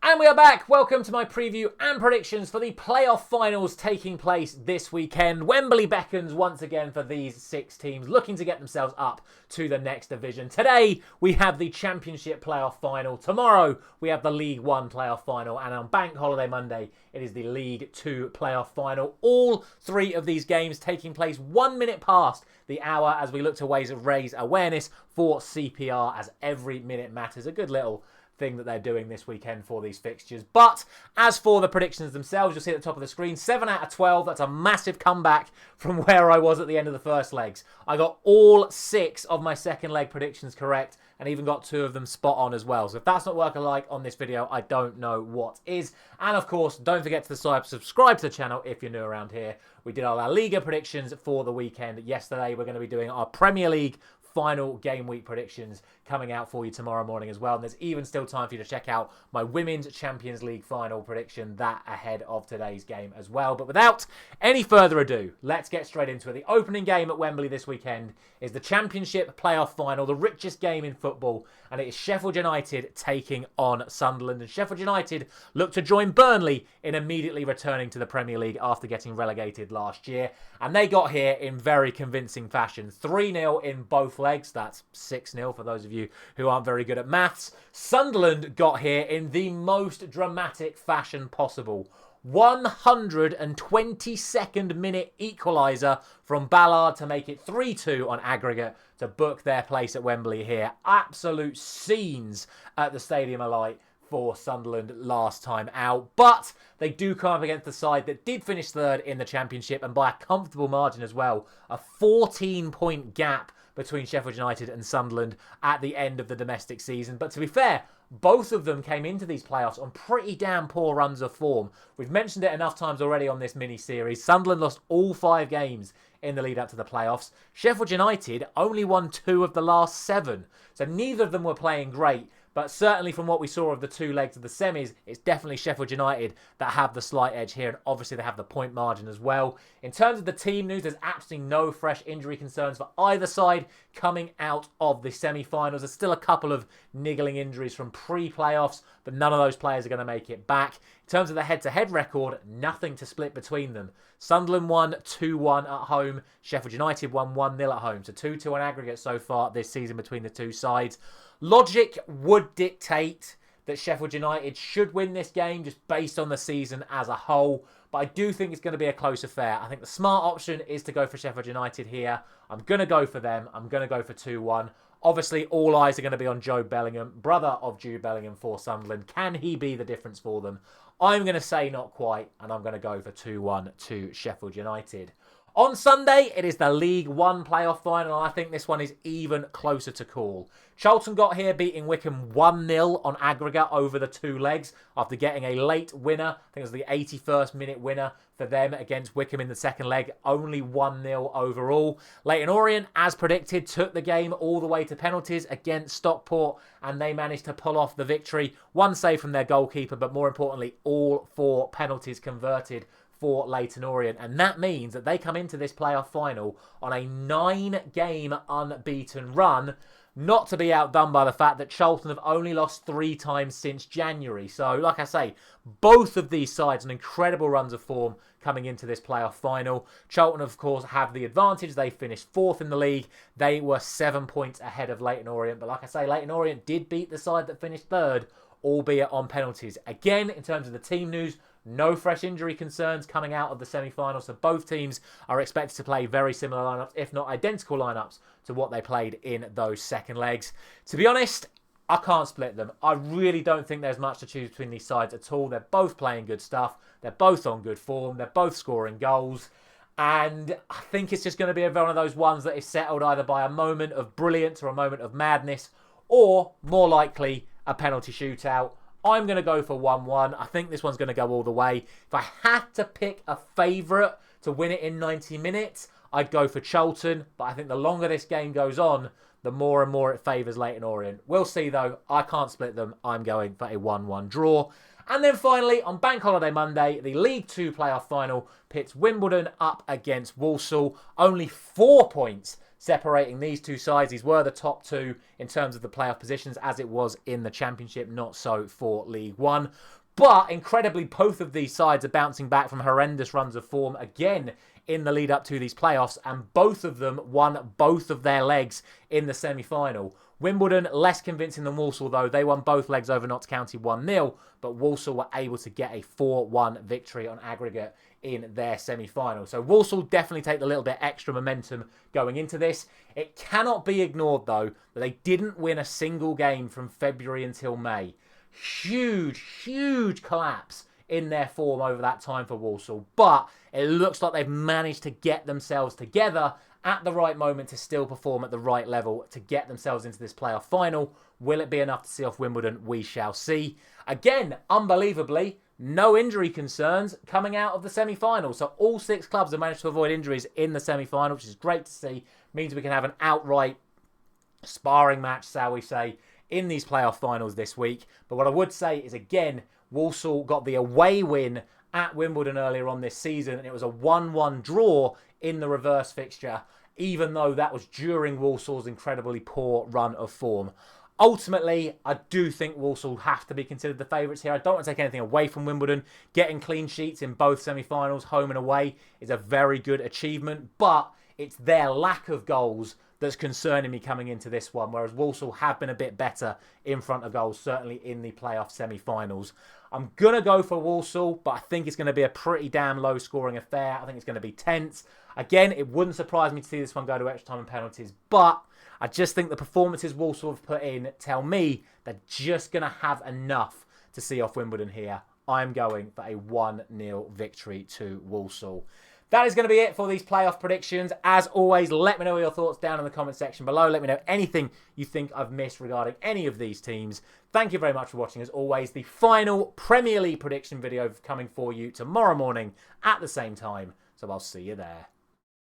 And we are back. Welcome to my preview and predictions for the playoff finals taking place this weekend. Wembley beckons once again for these 6 teams looking to get themselves up to the next division. Today, we have the Championship playoff final. Tomorrow, we have the League One playoff final. And on Bank Holiday Monday, it is the League Two playoff final. All 3 of these games taking place 1 minute past the hour as we look to raise awareness for CPR, as every minute matters. A good little thing that they're doing this weekend for these fixtures. But as for the predictions themselves, you'll see at the top of the screen, 7 out of 12. That's a massive comeback from where I was at the end of the first legs. I got all 6 of my second leg predictions correct and even got 2 of them spot on as well. So if that's not working like on this video, I don't know what is. And of course, don't forget to subscribe to the channel if you're new around here. We did all our Liga predictions for the weekend yesterday. We're going to be doing our Premier League final game week predictions coming out for you tomorrow morning as well. And there's even still time for you to check out my Women's Champions League final prediction, that ahead of today's game as well. But without any further ado, let's get straight into it. The opening game at Wembley this weekend is the Championship playoff final, the richest game in football, and it is Sheffield United taking on Sunderland. And Sheffield United look to join Burnley in immediately returning to the Premier League after getting relegated last year. And they got here in very convincing fashion. 3-0 in both legs. That's 6-0 for those of you who aren't very good at maths. Sunderland got here in the most dramatic fashion possible. 122nd minute equaliser from Ballard to make it 3-2 on aggregate to book their place at Wembley here. Absolute scenes at the Stadium of Light for Sunderland last time out. But they do come up against the side that did finish 3rd in the Championship, and by a comfortable margin as well. A 14-point gap between Sheffield United and Sunderland at the end of the domestic season. But to be fair, both of them came into these playoffs on pretty damn poor runs of form. We've mentioned it enough times already on this mini-series. Sunderland lost all 5 games in the lead up to the playoffs. Sheffield United only won 2 of the last 7. So neither of them were playing great. But certainly from what we saw of the 2 legs of the semis, it's definitely Sheffield United that have the slight edge here. And obviously they have the point margin as well. In terms of the team news, there's absolutely no fresh injury concerns for either side coming out of the semi-finals. There's still a couple of niggling injuries from pre-playoffs, but none of those players are going to make it back. In terms of the head-to-head record, nothing to split between them. Sunderland won 2-1 at home. Sheffield United won 1-0 at home. So 2-2 on aggregate so far this season between the 2 sides. Logic would dictate that Sheffield United should win this game just based on the season as a whole. But I do think it's going to be a close affair. I think the smart option is to go for Sheffield United here. I'm going to go for them. I'm going to go for 2-1. Obviously, all eyes are going to be on Joe Bellingham, brother of Jude Bellingham for Sunderland. Can he be the difference for them? I'm going to say not quite, and I'm going to go for 2-1 to Sheffield United. On Sunday, it is the League One playoff final. I think this one is even closer to call. Charlton got here beating Wycombe 1-0 on aggregate over the 2 legs after getting a late winner. I think it was the 81st minute winner for them against Wycombe in the second leg. Only 1-0 overall. Leyton Orient, as predicted, took the game all the way to penalties against Stockport, and they managed to pull off the victory. 1 save from their goalkeeper, but more importantly, all 4 penalties converted for Leyton Orient. And that means that they come into this playoff final on a 9-game unbeaten run, not to be outdone by the fact that Charlton have only lost 3 times since January. So, like I say, both of these sides on incredible runs of form coming into this playoff final. Charlton, of course, have the advantage. They finished 4th in the league. They were 7 points ahead of Leyton Orient. But like I say, Leyton Orient did beat the side that finished 3rd, albeit on penalties. Again, in terms of the team news, no fresh injury concerns coming out of the semi-finals, so both teams are expected to play very similar lineups, if not identical lineups, to what they played in those second legs. To be honest, I can't split them. I really don't think there's much to choose between these sides at all. They're both playing good stuff. They're both on good form. They're both scoring goals. And I think it's just going to be one of those ones that is settled either by a moment of brilliance or a moment of madness, or more likely a penalty shootout. I'm going to go for 1-1. I think this one's going to go all the way. If I had to pick a favourite to win it in 90 minutes, I'd go for Charlton. But I think the longer this game goes on, the more and more it favours Leyton Orient. We'll see though. I can't split them. I'm going for a 1-1 draw. And then finally, on Bank Holiday Monday, the League Two playoff final pits Wimbledon up against Walsall. Only 4 points separating these two sides. These were the top two in terms of the playoff positions, as it was in the Championship, not so for League One. But incredibly, both of these sides are bouncing back from horrendous runs of form again in the lead up to these playoffs, and both of them won both of their legs in the semi-final. Wimbledon, less convincing than Walsall though. They won both legs over Notts County 1-0, but Walsall were able to get a 4-1 victory on aggregate in their semi-final. So Walsall definitely take a little bit extra momentum going into this. It cannot be ignored though that they didn't win a single game from February until May. Huge collapse in their form over that time for Walsall, but it looks like they've managed to get themselves together at the right moment to still perform at the right level to get themselves into this playoff final. Will it be enough to see off Wimbledon? We shall see. Again, unbelievably, no injury concerns coming out of the semi-final. So all 6 clubs have managed to avoid injuries in the semi-final, which is great to see. Means we can have an outright sparring match, shall we say, in these playoff finals this week. But what I would say is, again, Walsall got the away win at Wimbledon earlier on this season, and it was a 1-1 draw in the reverse fixture, even though that was during Walsall's incredibly poor run of form. Ultimately, I do think Walsall have to be considered the favourites here. I don't want to take anything away from Wimbledon. Getting clean sheets in both semi-finals, home and away, is a very good achievement, but it's their lack of goals that's concerning me coming into this one, whereas Walsall have been a bit better in front of goals, certainly in the playoff semi-finals. I'm going to go for Walsall, but I think it's going to be a pretty damn low-scoring affair. I think it's going to be tense. Again, it wouldn't surprise me to see this one go to extra time and penalties, but I just think the performances Walsall have put in tell me they're just going to have enough to see off Wimbledon here. I'm going for a 1-0 victory to Walsall. That is going to be it for these playoff predictions. As always, let me know your thoughts down in the comment section below. Let me know anything you think I've missed regarding any of these teams. Thank you very much for watching. As always, the final Premier League prediction video coming for you tomorrow morning at the same time. So I'll see you there.